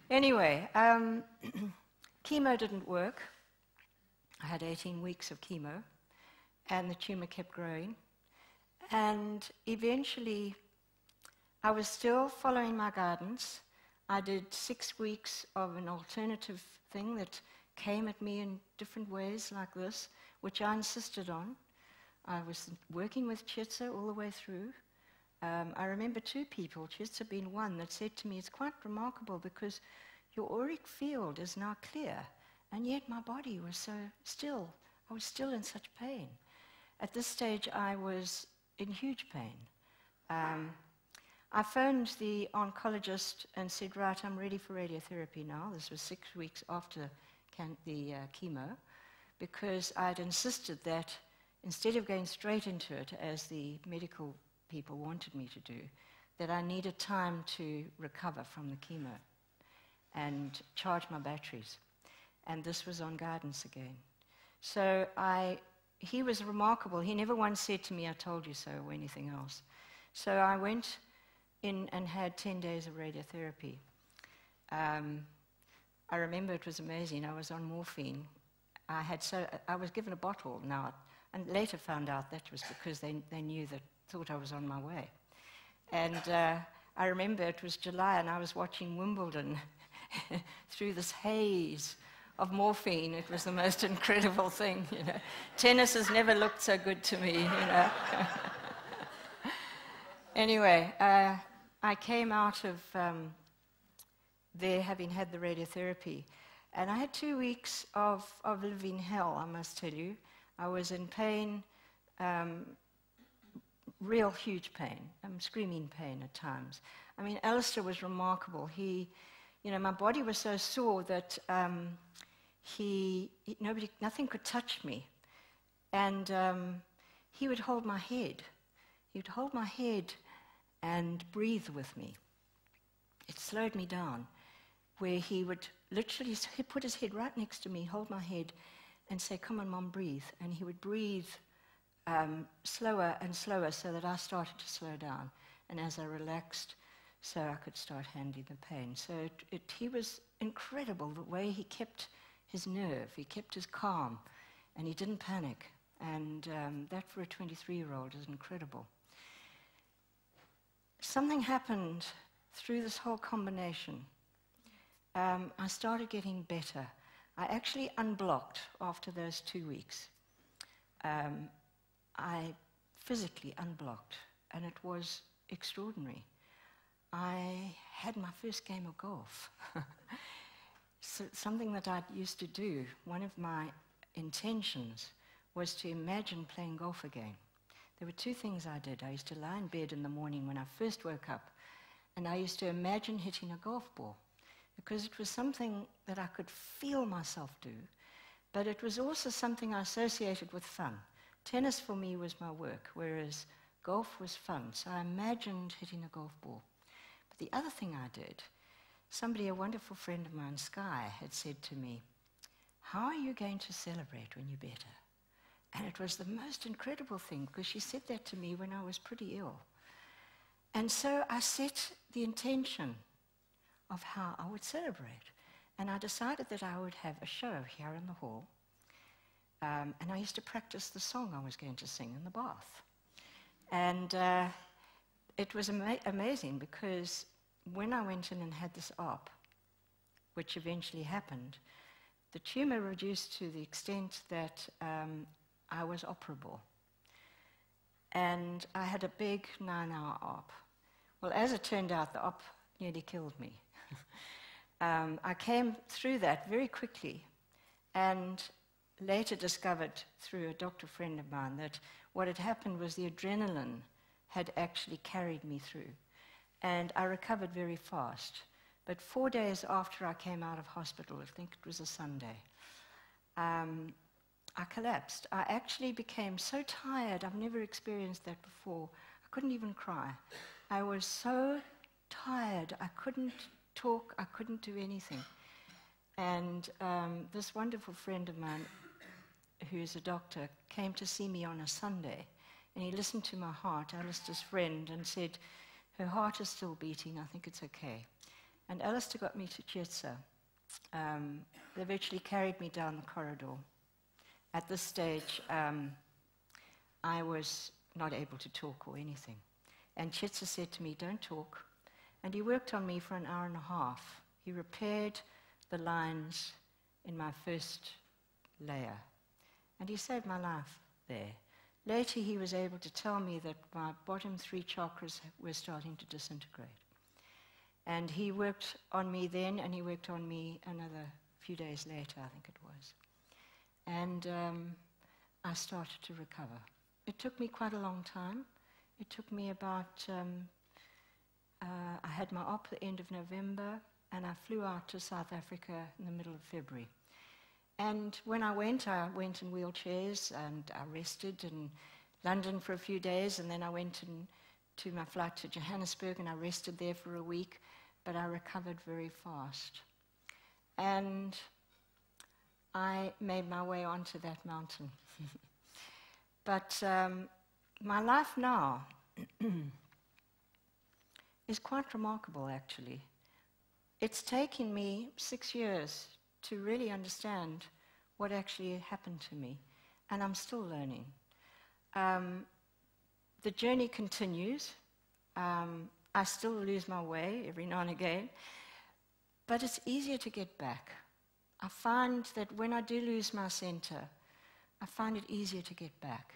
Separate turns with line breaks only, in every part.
Anyway, chemo didn't work. I had 18 weeks of chemo, and the tumor kept growing. And eventually, I was still following my guidance. I did 6 weeks of an alternative thing that came at me in different ways like this, which I insisted on. I was working with Chitsa all the way through. I remember 2 people, Chitsa being one, that said to me, it's quite remarkable because your auric field is now clear, and yet my body was so still. I was still in such pain. At this stage, I was in huge pain. I phoned the oncologist and said, right, I'm ready for radiotherapy now. This was 6 weeks after the chemo, because I had insisted that instead of going straight into it, as the medical people wanted me to do, that I needed time to recover from the chemo and charge my batteries. And this was on guidance again. So he was remarkable. He never once said to me, I told you so, or anything else. So I went in and had 10 days of radiotherapy. I remember it was amazing. I was on morphine. I was given a bottle now, and later found out that was because they knew that, thought I was on my way. And I remember it was July, and I was watching Wimbledon through this haze of morphine. It was the most incredible thing, you know. Tennis has never looked so good to me, you know. Anyway, I came out of there having had the radiotherapy, and I had 2 weeks of living hell, I must tell you. I was in pain, real huge pain, screaming pain at times. I mean, Alistair was remarkable. My body was so sore that nothing could touch me. And he would hold my head. He would hold my head and breathe with me. It slowed me down, where he would literally put his head right next to me, hold my head, and say, come on, Mom, breathe. And he would breathe slower and slower so that I started to slow down. And as I relaxed, so I could start handling the pain. So he was incredible, the way he kept his nerve, he kept his calm, and he didn't panic. And that for a 23-year-old is incredible. Something happened through this whole combination. I started getting better. I actually unblocked after those 2 weeks. I physically unblocked, and it was extraordinary. I had my first game of golf. So something that I used to do, one of my intentions was to imagine playing golf again. There were 2 things I did. I used to lie in bed in the morning when I first woke up, and I used to imagine hitting a golf ball, because it was something that I could feel myself do, but it was also something I associated with fun. Tennis for me was my work, whereas golf was fun. So I imagined hitting a golf ball. But the other thing I did, a wonderful friend of mine, Sky, had said to me, how are you going to celebrate when you're better? And it was the most incredible thing, because she said that to me when I was pretty ill. And so I set the intention of how I would celebrate. And I decided that I would have a show here in the hall. And I used to practice the song I was going to sing in the bath. And it was amazing, because when I went in and had this op, which eventually happened, the tumor reduced to the extent that I was operable. And I had a big 9-hour op. Well, as it turned out, the op nearly killed me. I came through that very quickly, and later discovered through a doctor friend of mine that what had happened was the adrenaline had actually carried me through. And I recovered very fast. But 4 days after I came out of hospital, I think it was a Sunday, I collapsed. I actually became so tired. I've never experienced that before. I couldn't even cry. I was so tired. I couldn't talk. I couldn't do anything. And this wonderful friend of mine, who's a doctor, came to see me on a Sunday. And he listened to my heart, Alistair's friend, and said, Her heart is still beating. I think it's okay. And Alistair got me to Chietza. They virtually carried me down the corridor. At this stage, I was not able to talk or anything. And Chietza said to me, don't talk. And he worked on me for an hour and a half. He repaired the lines in my first layer. And he saved my life there. Later, he was able to tell me that my bottom 3 chakras were starting to disintegrate. And he worked on me then, and he worked on me another few days later, I think it was. And I started to recover. It took me quite a long time. It took me about, I had my op at the end of November, and I flew out to South Africa in the middle of February. And when I went in wheelchairs, and I rested in London for a few days, and then I went to my flight to Johannesburg, and I rested there for a week, but I recovered very fast. And I made my way onto that mountain. But my life now is quite remarkable, actually. It's taken me 6 years to really understand what actually happened to me, and I'm still learning. The journey continues. I still lose my way every now and again, but it's easier to get back. I find that when I do lose my center, I find it easier to get back.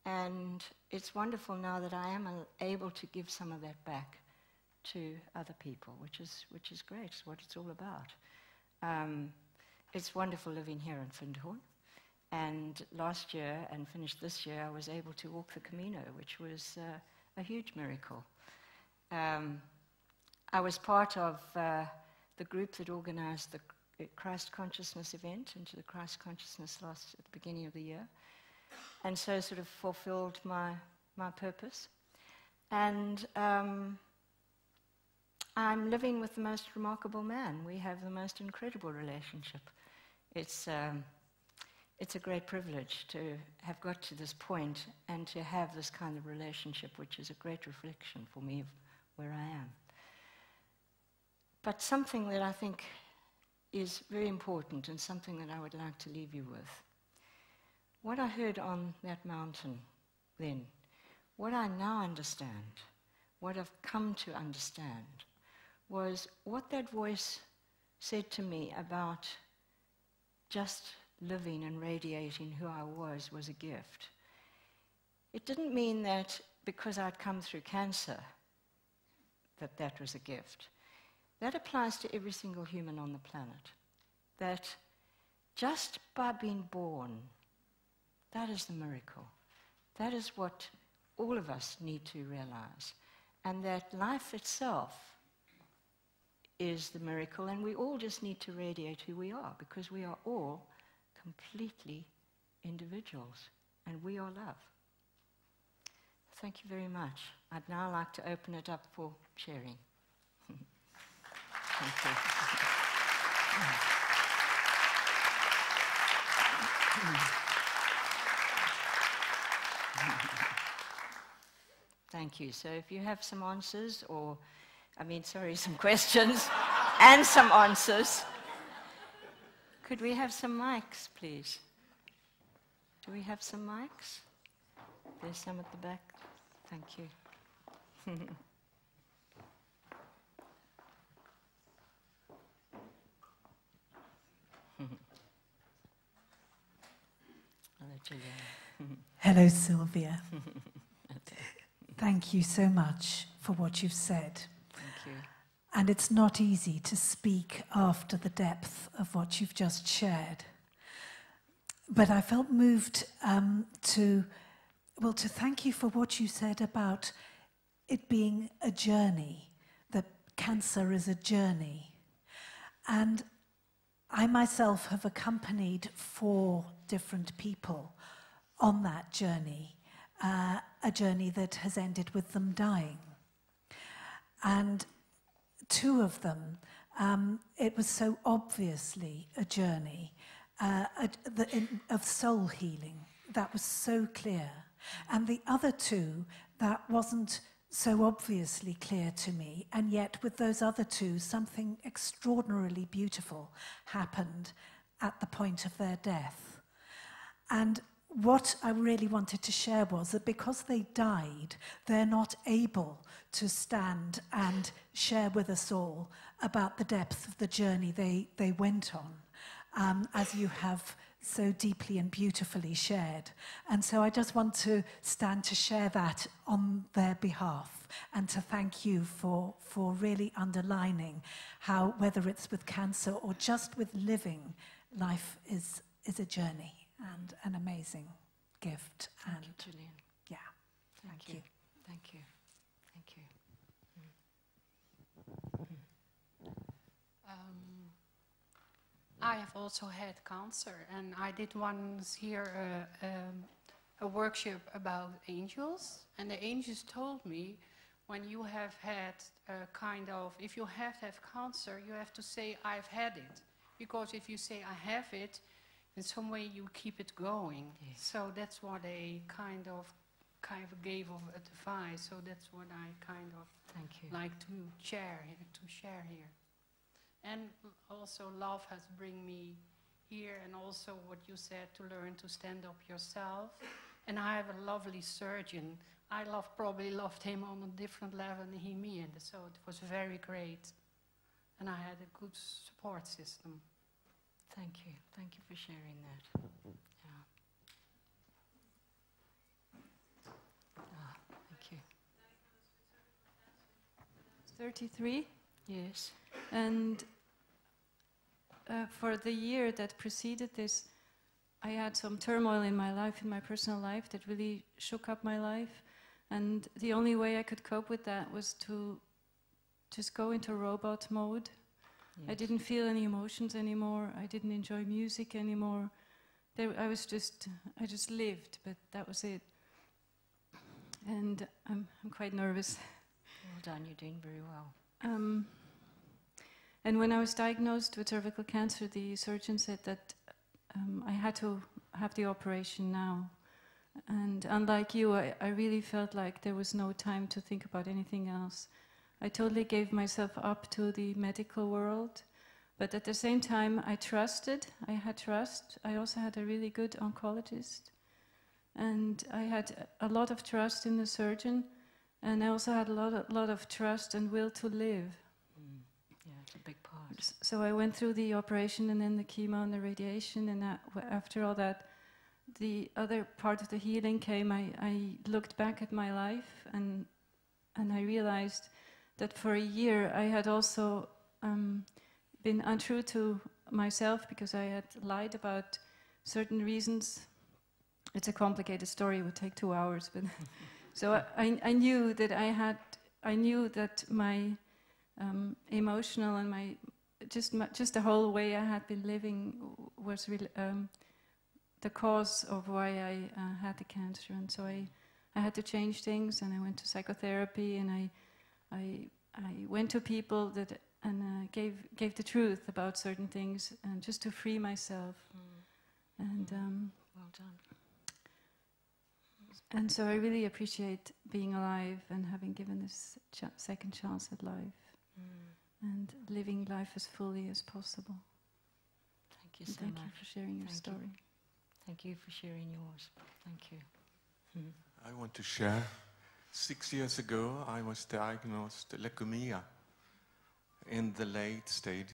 And it's wonderful now that I am able to give some of that back to other people, which is great. It's what it's all about. It's wonderful living here in Findhorn. And last year, and finished this year, I was able to walk the Camino, which was a huge miracle. I was part of the group that organized the Christ Consciousness event, into the Christ Consciousness at the beginning of the year. And so sort of fulfilled my purpose. And I'm living with the most remarkable man. We have the most incredible relationship. It's a great privilege to have got to this point and to have this kind of relationship, which is a great reflection for me of where I am. But something that I think is very important and something that I would like to leave you with. What I heard on that mountain then, what I now understand, what I've come to understand, was what that voice said to me about just living and radiating who I was a gift. It didn't mean that because I'd come through cancer that was a gift. That applies to every single human on the planet. That just by being born, that is the miracle. That is what all of us need to realize. And that life itself is the miracle, and we all just need to radiate who we are, because we are all completely individuals, and we are love. Thank you very much. I'd now like to open it up for sharing. Thank you. Thank you. So if you have some answers, or, some questions and some answers, could we have some mics, please? Do we have some mics? There's some at the back. Thank you. I'll let you go.
Hello, Sylvia. Thank you so much for what you've said.
Thank you.
And it's not easy to speak after the depth of what you've just shared. But I felt moved to thank you for what you said about it being a journey, that cancer is a journey. And I myself have accompanied 4 different people on that journey, a journey that has ended with them dying. And 2 of them, it was so obviously a journey of soul healing. That was so clear. And the other 2, that wasn't so obviously clear to me, and yet with those other two, something extraordinarily beautiful happened at the point of their death. And what I really wanted to share was that because they died, they're not able to stand and share with us all about the depth of the journey they went on, as you have so deeply and beautifully shared. And so I just want to stand to share that on their behalf and to thank you for really underlining how, whether it's with cancer or just with living, life is a journey and an amazing gift.
Thank
and
you, Gillian.
Yeah, thank you.
Thank you. Thank you.
I have also had cancer, and I did once here a workshop about angels, and the angels told me, when you have had if you have to have cancer, you have to say, I've had it. Because if you say, I have it, in some way you keep it going.
Yes.
So that's what they kind of gave of advice. So that's what I
Thank you.
like to share here. And also love has bring me here, and also what you said, to learn to stand up yourself. And I have a lovely surgeon. I probably loved him on a different level than he me, and so it was very great. And I had a good support system.
Thank you. Thank you for sharing that. Yeah. Thank you.
33,
Yes.
and for the year that preceded this, I had some turmoil in my life, in my personal life, that really shook up my life. And the only way I could cope with that was to just go into robot mode.
Yes.
I didn't feel any emotions anymore. I didn't enjoy music anymore. I just lived, but that was it. And I'm quite nervous.
Well done. You're doing very well.
And when I was diagnosed with cervical cancer, the surgeon said that I had to have the operation now. And unlike you, I really felt like there was no time to think about anything else. I totally gave myself up to the medical world, but at the same time I trusted. I had trust. I also had a really good oncologist, and I had a lot of trust in the surgeon, and I also had a lot of trust and will to live.
Yeah, it's a big part.
So I went through the operation and then the chemo and the radiation, and after all that, the other part of the healing came. I looked back at my life, and I realized that for a year I had also been untrue to myself, because I had lied about certain reasons. It's a complicated story, it would take 2 hours, but so I knew that I knew that my emotional and my just the whole way I had been living was really the cause of why I had the cancer. And so I had to change things, and I went to psychotherapy, and I went to people and gave the truth about certain things, and just to free myself. And
Well done.
and so I really appreciate being alive and having given this second chance at life, and living life as fully as possible.
Thank you
And
so
thank
much.
you for sharing your
Thank
story.
you. Thank you for sharing yours. Thank you.
I want to share. 6 years ago, I was diagnosed leukemia in the late stage.